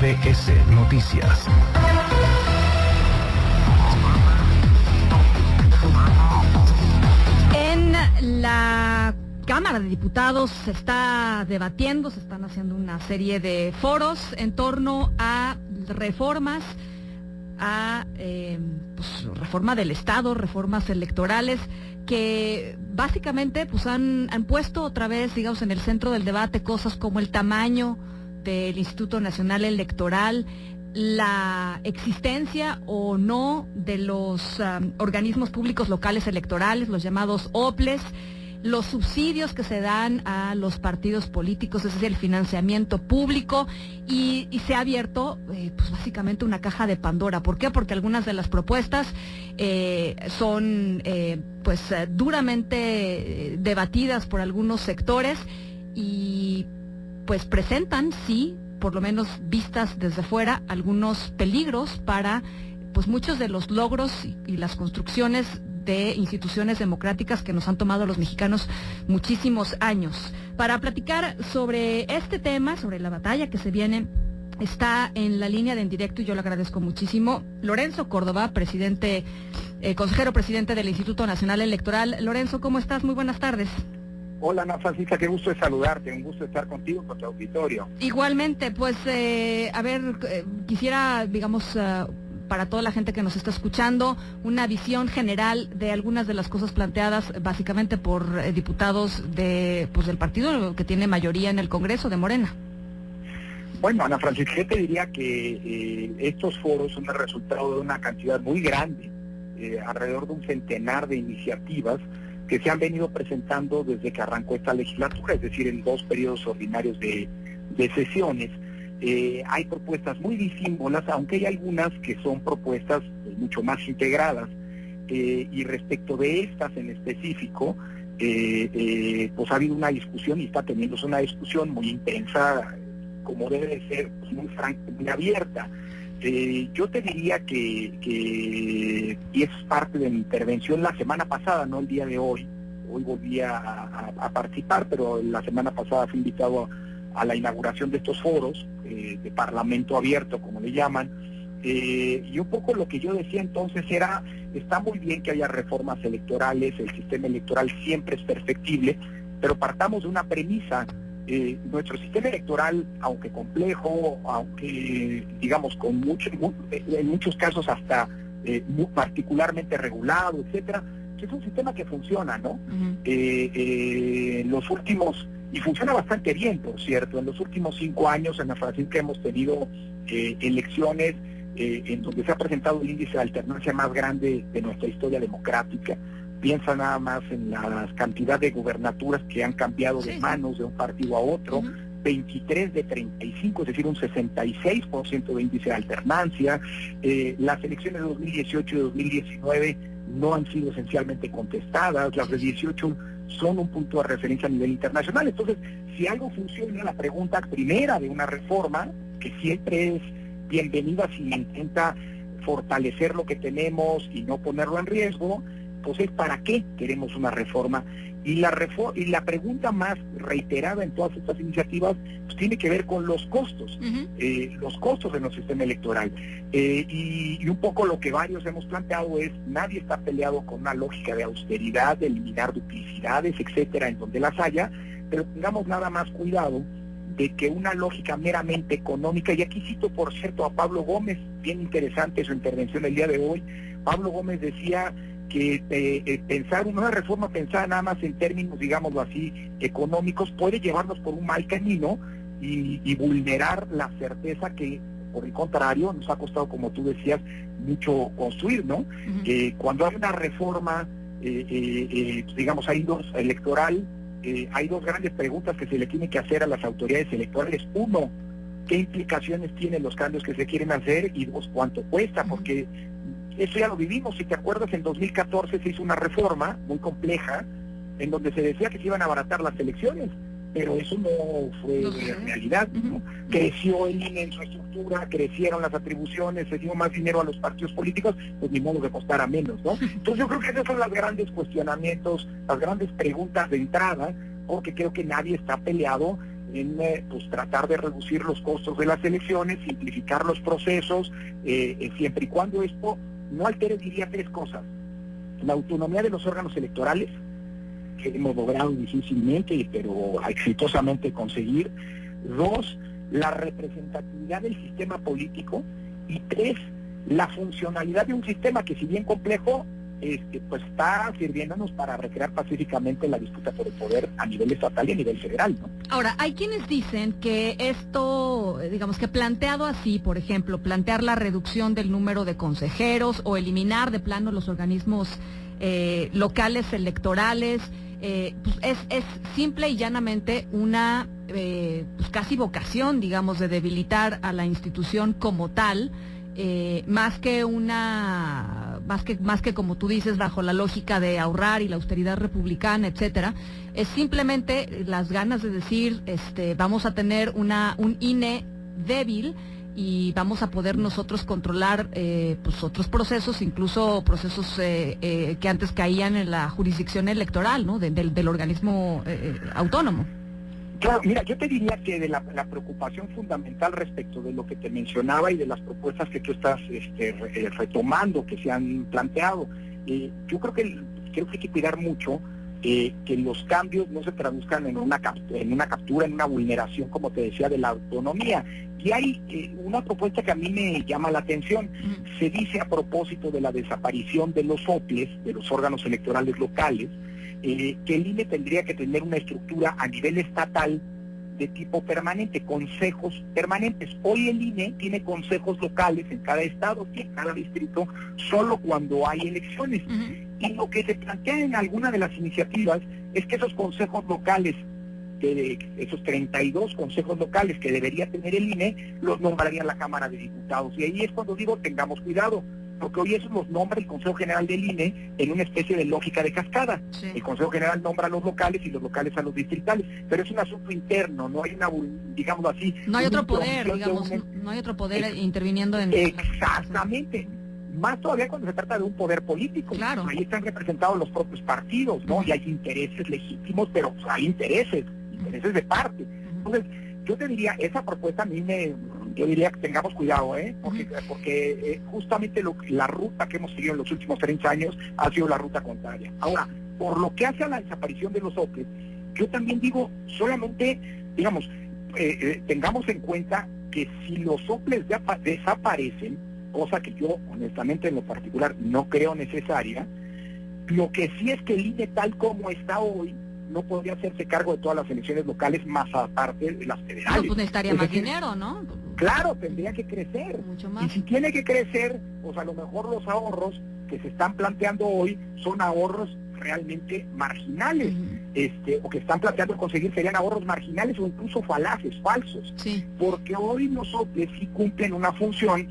MBS Noticias. En la Cámara de Diputados se está debatiendo, se están haciendo una serie de foros en torno a reformas, a reforma del Estado, reformas electorales, que básicamente pues han puesto otra vez, digamos, en el centro del debate cosas como el tamaño del Instituto Nacional Electoral, la existencia o no de los organismos públicos locales electorales, los llamados OPLES, los subsidios que se dan a los partidos políticos, es decir, el financiamiento público, y se ha abierto pues básicamente una caja de Pandora. ¿Por qué? Porque algunas de las propuestas son duramente debatidas por algunos sectores y pues presentan, sí, por lo menos vistas desde fuera, algunos peligros para pues muchos de los logros y las construcciones de instituciones democráticas que nos han tomado a los mexicanos muchísimos años. Para platicar sobre este tema, sobre la batalla que se viene, está en la línea de En Directo, y yo le agradezco muchísimo, Lorenzo Córdoba, consejero presidente del Instituto Nacional Electoral. Lorenzo, ¿cómo estás? Muy buenas tardes. Hola, Ana Francisca, qué gusto de saludarte, un gusto estar contigo, con tu auditorio. Igualmente, pues, quisiera, digamos, para toda la gente que nos está escuchando, una visión general de algunas de las cosas planteadas básicamente por diputados del partido que tiene mayoría en el Congreso, de Morena. Bueno, Ana Francisca, yo te diría que estos foros son el resultado de una cantidad muy grande, alrededor de un centenar de iniciativas que se han venido presentando desde que arrancó esta legislatura, es decir, en 2 periodos ordinarios de sesiones. Hay propuestas muy disímbolas, aunque hay algunas que son propuestas mucho más integradas, y respecto de estas en específico, pues ha habido una discusión y está teniéndose una discusión muy intensa, como debe de ser, pues muy franca, muy abierta. Yo te diría que y es parte de mi intervención la semana pasada, no el día de hoy volví a participar, pero la semana pasada fui invitado a la inauguración de estos foros, de Parlamento Abierto, como le llaman, y un poco lo que yo decía entonces era, está muy bien que haya reformas electorales, el sistema electoral siempre es perfectible, pero partamos de una premisa. Nuestro sistema electoral, aunque complejo, aunque digamos en muchos casos hasta muy particularmente regulado, etcétera, es un sistema que funciona, ¿no? Los últimos, y funciona bastante bien, por cierto, en los últimos 5 años en la Francisca hemos tenido elecciones en donde se ha presentado el índice de alternancia más grande de nuestra historia democrática. Piensa nada más en la cantidad de gubernaturas que han cambiado de manos de un partido a otro, 23 de 35, es decir, un 66% de índice de alternancia. Las elecciones de 2018 y 2019 no han sido esencialmente contestadas, las de 18 son un punto de referencia a nivel internacional. Entonces, si algo funciona, la pregunta primera de una reforma, que siempre es bienvenida si intenta fortalecer lo que tenemos y no ponerlo en riesgo, pues es ¿para qué queremos una reforma? Y la pregunta más reiterada en todas estas iniciativas pues tiene que ver con los costos, los costos de nuestro sistema electoral. Y un poco lo que varios hemos planteado es, nadie está peleado con una lógica de austeridad, de eliminar duplicidades, etcétera, en donde las haya, pero tengamos nada más cuidado de que una lógica meramente económica, y aquí cito por cierto a Pablo Gómez, bien interesante su intervención el día de hoy. Pablo Gómez decía que pensar una reforma pensada nada más en términos, digámoslo así, económicos, puede llevarnos por un mal camino y vulnerar la certeza que, por el contrario, nos ha costado, como tú decías, mucho construir, ¿no? Cuando hay una reforma, digamos, electoral, hay 2 grandes preguntas que se le tiene que hacer a las autoridades electorales. 1, ¿qué implicaciones tienen los cambios que se quieren hacer? Y 2, ¿cuánto cuesta? Porque eso ya lo vivimos, si te acuerdas, en 2014 se hizo una reforma muy compleja en donde se decía que se iban a abaratar las elecciones, pero eso no fue realidad, ¿no? Creció el INE en su estructura, crecieron las atribuciones, se dio más dinero a los partidos políticos, pues ni modo que costara menos, ¿no? Entonces yo creo que esos son los grandes cuestionamientos, las grandes preguntas de entrada, porque creo que nadie está peleado en pues tratar de reducir los costos de las elecciones, simplificar los procesos, siempre y cuando esto no altere, diría, tres cosas: la autonomía de los órganos electorales, que hemos logrado difícilmente, pero exitosamente conseguir; dos, la representatividad del sistema político; y tres, la funcionalidad de un sistema que, si bien complejo, pues está sirviéndonos para recrear pacíficamente la disputa por el poder a nivel estatal y a nivel federal, ¿no? Ahora, hay quienes dicen que esto, digamos que planteado así, por ejemplo, plantear la reducción del número de consejeros o eliminar de plano los organismos locales electorales, pues es simple y llanamente una pues casi vocación, digamos, de debilitar a la institución como tal, más que como tú dices, bajo la lógica de ahorrar y la austeridad republicana, etcétera. Es simplemente las ganas de decir, vamos a tener un INE débil y vamos a poder nosotros controlar pues otros procesos, incluso procesos que antes caían en la jurisdicción electoral, ¿no? del organismo autónomo. Claro, mira, yo te diría que de la preocupación fundamental respecto de lo que te mencionaba y de las propuestas que tú estás retomando, que se han planteado, yo creo que hay que cuidar mucho que los cambios no se traduzcan en una captura, en una vulneración, como te decía, de la autonomía. Y hay una propuesta que a mí me llama la atención. Se dice, a propósito de la desaparición de los OPLES, de los órganos electorales locales, que el INE tendría que tener una estructura a nivel estatal de tipo permanente, consejos permanentes. Hoy el INE tiene consejos locales en cada estado y en cada distrito, solo cuando hay elecciones. Y lo que se plantea en alguna de las iniciativas es que esos consejos locales, esos 32 consejos locales que debería tener el INE, los nombraría la Cámara de Diputados. Y ahí es cuando digo, tengamos cuidado, porque hoy eso los nombra el Consejo General del INE en una especie de lógica de cascada. Sí. El Consejo General nombra a los locales y los locales a los distritales, pero es un asunto interno, no hay una, digamos así... No hay otro poder, digamos, no hay otro poder interviniendo en... Exactamente. Más todavía cuando se trata de un poder político. Claro. Ahí están representados los propios partidos, ¿no? Y hay intereses legítimos, pero pues, hay intereses de parte. Entonces, yo te diría, esa propuesta a mí yo diría que tengamos cuidado, porque justamente la ruta que hemos seguido en los últimos 30 años ha sido la ruta contraria. Ahora, por lo que hace a la desaparición de los OPLES, yo también digo, solamente, digamos, tengamos en cuenta que si los OPLES desaparecen, cosa que yo, honestamente, en lo particular, no creo necesaria, lo que sí es que el INE, tal como está hoy, no podría hacerse cargo de todas las elecciones locales, más aparte de las federales. No, pues necesitaría más dinero, ¿no? Claro, tendría que crecer. Mucho más. Y si tiene que crecer, pues a lo mejor los ahorros que se están planteando hoy son ahorros realmente marginales, o que están planteando conseguir serían ahorros marginales o incluso falaces, falsos. Sí. Porque hoy nosotros sí cumplen una función,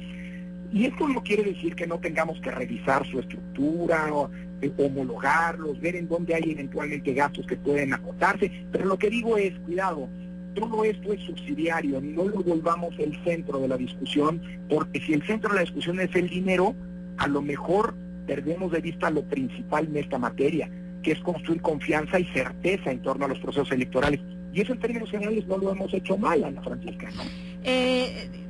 y esto no quiere decir que no tengamos que revisar su estructura o homologarlos, ver en dónde hay eventualmente gastos que pueden acotarse, pero lo que digo es, cuidado, todo esto es subsidiario, no lo volvamos el centro de la discusión, porque si el centro de la discusión es el dinero, a lo mejor perdemos de vista lo principal en esta materia, que es construir confianza y certeza en torno a los procesos electorales. Y eso en términos generales no lo hemos hecho mal, Ana Francisca, ¿no?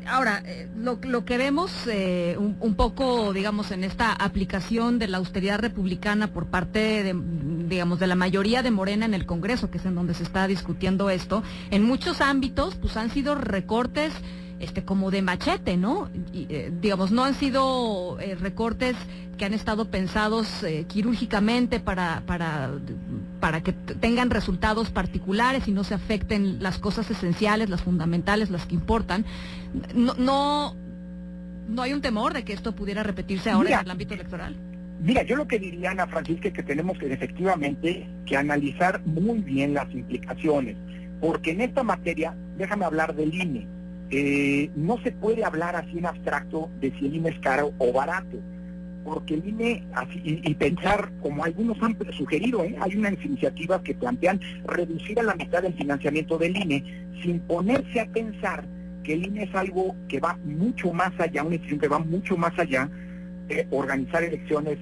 Ahora, lo que vemos un poco, digamos, en esta aplicación de la austeridad republicana por parte de la mayoría de Morena en el Congreso, que es en donde se está discutiendo esto, en muchos ámbitos, pues han sido recortes como de machete, ¿no? Y, digamos, no han sido recortes que han estado pensados quirúrgicamente para que tengan resultados particulares y no se afecten las cosas esenciales, las fundamentales, las que importan. No hay un temor de que esto pudiera repetirse ahora en el ámbito electoral. Mira, yo lo que diría, Ana Francisca, es que tenemos que efectivamente que analizar muy bien las implicaciones, porque en esta materia, déjame hablar del INE, no se puede hablar así en abstracto de si el INE es caro o barato, porque el INE, así, y pensar, como algunos han sugerido, hay unas iniciativas que plantean reducir a la mitad el financiamiento del INE, sin ponerse a pensar que el INE es algo que va mucho más allá, una institución que va mucho más allá de organizar elecciones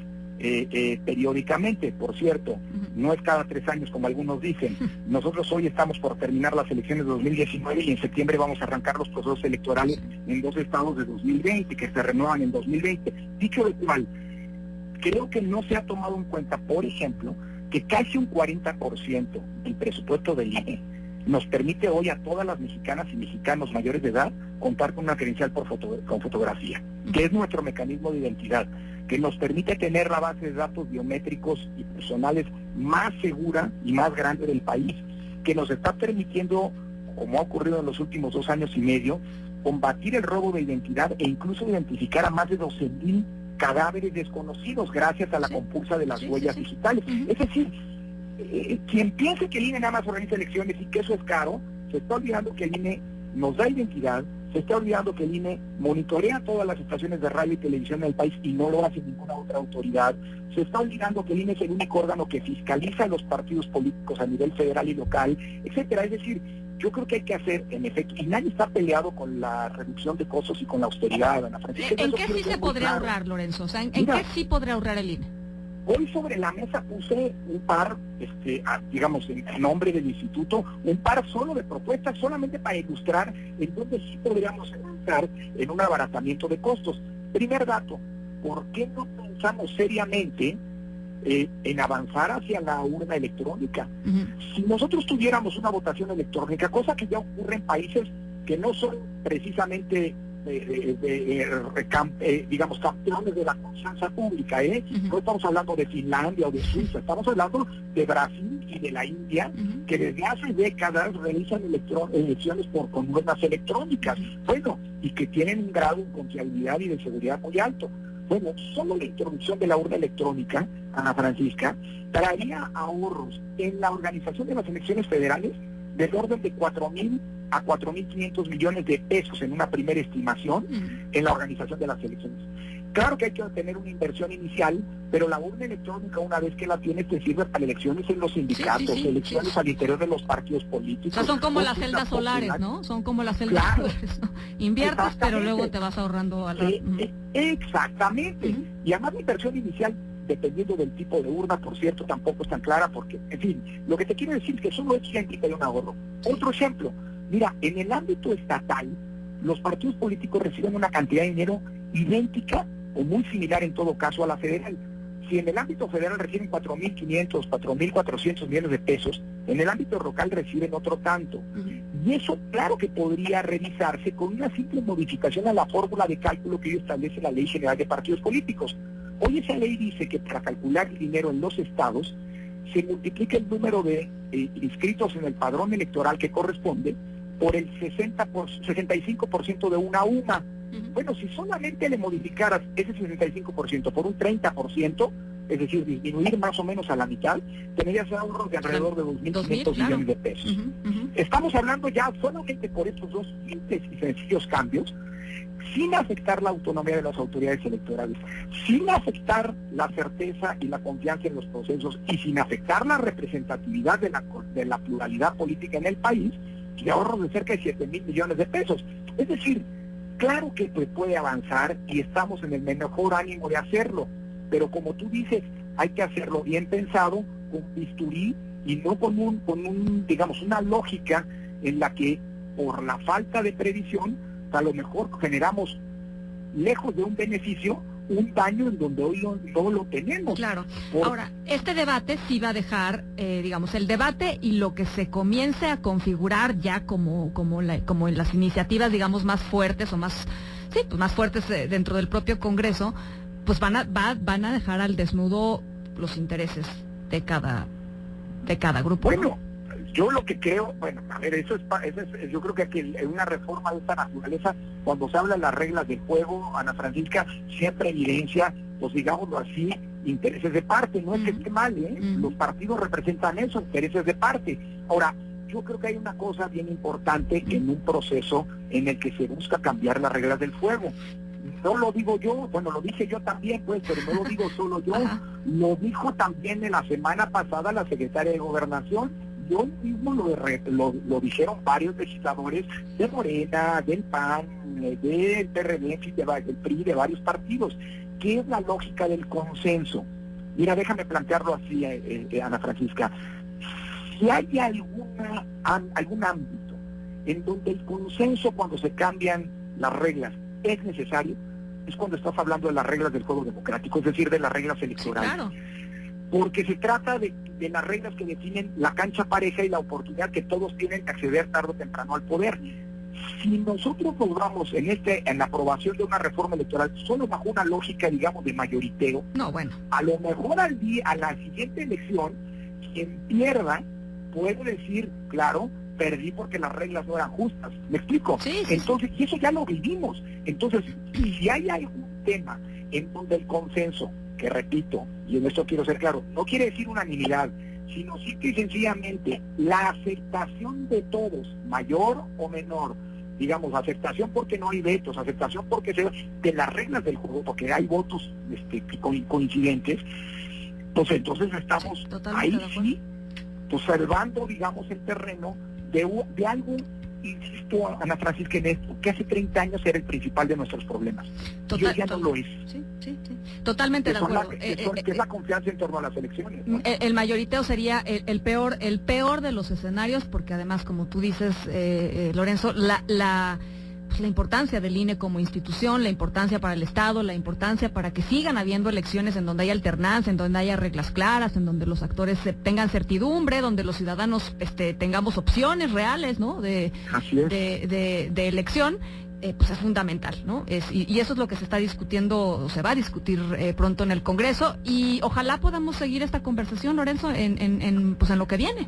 periódicamente. Por cierto, no es cada 3 años como algunos dicen. Nosotros hoy estamos por terminar las elecciones de 2019 y en septiembre vamos a arrancar los procesos electorales en 2 estados de 2020 que se renuevan en 2020. Dicho de cual, creo que no se ha tomado en cuenta, por ejemplo, que casi un 40% del presupuesto del INE nos permite hoy a todas las mexicanas y mexicanos mayores de edad contar con una credencial con fotografía, que es nuestro mecanismo de identidad, que nos permite tener la base de datos biométricos y personales más segura y más grande del país, que nos está permitiendo, como ha ocurrido en los últimos 2 años y medio, combatir el robo de identidad e incluso identificar a más de 12,000 cadáveres desconocidos gracias a la compulsa de las huellas digitales. Es decir, quien piense que el INE nada más organiza elecciones y que eso es caro, se está olvidando que el INE nos da identidad, se está olvidando que el INE monitorea todas las estaciones de radio y televisión del país y no lo hace ninguna otra autoridad, se está olvidando que el INE es el único órgano que fiscaliza a los partidos políticos a nivel federal y local, etcétera. Es decir, yo creo que hay que hacer, en efecto, y nadie está peleado con la reducción de costos y con la austeridad, Ana Francisca. ¿En qué sí se podría ahorrar, Lorenzo? O sea, ¿en qué sí podría ahorrar el INE? Hoy sobre la mesa puse un par, digamos, en nombre del instituto, un par solo de propuestas, solamente para ilustrar en dónde sí podríamos avanzar en un abaratamiento de costos. Primer dato, ¿por qué no pensamos seriamente en avanzar hacia la urna electrónica? Si nosotros tuviéramos una votación electrónica, cosa que ya ocurre en países que no son precisamente digamos, campeones de la confianza pública, no estamos hablando de Finlandia o de Suiza, estamos hablando de Brasil y de la India, que desde hace décadas realizan elecciones con urnas electrónicas, bueno, y que tienen un grado de confiabilidad y de seguridad muy alto. Bueno, solo la introducción de la urna electrónica, Ana Francisca, traería ahorros en la organización de las elecciones federales del orden de 4,000 a 4,500 millones de pesos en una primera estimación en la organización de las elecciones. Claro que hay que tener una inversión inicial, pero la urna electrónica, una vez que la tienes, te sirve para elecciones en los sindicatos, elecciones al interior de los partidos políticos. O sea, son como las celdas solares, ¿no? Son como las celdas solares, ¿no? Inviertes, pero luego te vas ahorrando a la... Exactamente. Y además la inversión inicial, dependiendo del tipo de urna, por cierto, tampoco es tan clara porque, en fin, lo que te quiero decir es que solo es idéntica de un ahorro. Otro ejemplo, mira, en el ámbito estatal, los partidos políticos reciben una cantidad de dinero idéntica o muy similar en todo caso a la federal. Si en el ámbito federal reciben 4,500, 4,400 millones de pesos, en el ámbito local reciben otro tanto. Y eso, claro que podría revisarse con una simple modificación a la fórmula de cálculo que hoy establece la Ley General de Partidos Políticos. Hoy esa ley dice que para calcular el dinero en los estados se multiplica el número de inscritos en el padrón electoral que corresponde por el 65% de una UMA. Bueno, si solamente le modificaras ese 65% por un 30%, es decir, disminuir más o menos a la mitad, tendrías ahorros de alrededor de 2,500 millones de pesos. Estamos hablando ya solamente por estos 2 simples y sencillos cambios, sin afectar la autonomía de las autoridades electorales, sin afectar la certeza y la confianza en los procesos y sin afectar la representatividad de la pluralidad política en el país, de ahorros de cerca de 7,000 millones de pesos. Es decir, claro que puede avanzar y estamos en el mejor ánimo de hacerlo, pero como tú dices, hay que hacerlo bien pensado, con bisturí y no con digamos, una lógica en la que por la falta de previsión a lo mejor generamos, lejos de un beneficio, un daño en donde hoy no lo tenemos. Claro. Ahora, este debate sí va a dejar, digamos, el debate y lo que se comience a configurar ya como en las iniciativas, digamos, más fuertes o más fuertes dentro del propio Congreso, pues van a dejar al desnudo los intereses de cada grupo. Bueno, yo lo que creo, bueno, a ver, yo creo que aquí en una reforma de esta naturaleza, cuando se habla de las reglas del juego, Ana Francisca, siempre evidencia, pues digámoslo así, intereses de parte, no es que esté mal, los partidos representan eso, intereses de parte. Ahora, yo creo que hay una cosa bien importante en un proceso en el que se busca cambiar las reglas del juego. No lo digo yo, bueno, lo dije yo también, pues, pero no lo digo solo yo, lo dijo también en la semana pasada la secretaria de Gobernación. Yo mismo lo dijeron varios legisladores de Morena, del PAN, del PRD, del PRI, de varios partidos. ¿Qué es la lógica del consenso? Mira, déjame plantearlo así, Ana Francisca. Si hay algún ámbito en donde el consenso cuando se cambian las reglas es necesario, es cuando estás hablando de las reglas del juego democrático, es decir, de las reglas electorales. Sí, claro. Porque se trata de las reglas que definen la cancha pareja y la oportunidad que todos tienen de acceder tarde o temprano al poder. Si nosotros nos vamos en la aprobación de una reforma electoral solo bajo una lógica, digamos, de mayoriteo, No, bueno. a lo mejor a la siguiente elección, quien pierda puede decir, claro, perdí porque las reglas no eran justas. ¿Me explico? Sí, sí. Entonces, y eso ya lo vivimos. Entonces, si hay algún tema en donde el consenso, que repito, y en esto quiero ser claro, no quiere decir unanimidad, sino simple y sencillamente la aceptación de todos, mayor o menor, digamos, aceptación porque no hay vetos, aceptación porque de las reglas del juego, porque hay votos coincidentes, pues entonces estamos Sí, totalmente ahí sí, pues salvando, digamos, el terreno de algo, insisto, Ana Francisca, en esto, que hace 30 años era el principal de nuestros problemas. Y hoy ya no lo es. Sí. Totalmente de acuerdo. Que es la confianza en torno a las elecciones, ¿no? El mayoriteo sería el peor de los escenarios, porque además, como tú dices, Lorenzo, la importancia del INE como institución, la importancia para el Estado, la importancia para que sigan habiendo elecciones en donde haya alternancia, en donde haya reglas claras, en donde los actores tengan certidumbre, donde los ciudadanos tengamos opciones reales, ¿no? de elección. Pues es fundamental, ¿no? Y eso es lo que se está discutiendo, se va a discutir pronto en el Congreso, y ojalá podamos seguir esta conversación, Lorenzo, en lo que viene.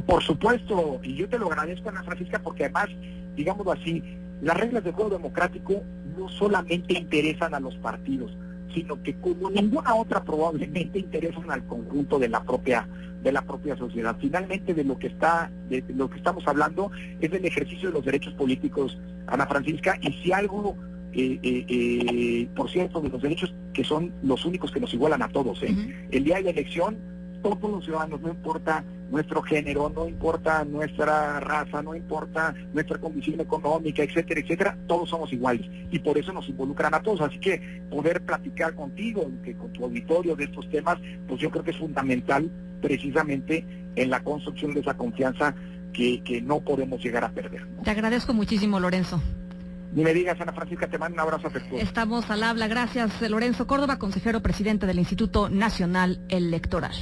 Por supuesto, y yo te lo agradezco, Ana Francisca, porque además, digámoslo así, las reglas del juego democrático no solamente interesan a los partidos, sino que como ninguna otra probablemente interesan al conjunto de la propia sociedad. Finalmente de lo que estamos hablando es del ejercicio de los derechos políticos, Ana Francisca, y si algo, por cierto, de los derechos que son los únicos que nos igualan a todos, Uh-huh. El día de la elección, todos los ciudadanos, no importa nuestro género, no importa nuestra raza, no importa nuestra condición económica, etcétera, etcétera, todos somos iguales, y por eso nos involucran a todos. Así que poder platicar contigo, con tu auditorio de estos temas, pues yo creo que es fundamental precisamente en la construcción de esa confianza que no podemos llegar a perder, ¿no? Te agradezco muchísimo, Lorenzo. Ni me digas, Ana Francisca, te mando un abrazo afectuoso. Estamos al habla. Gracias, Lorenzo Córdoba, consejero presidente del Instituto Nacional Electoral.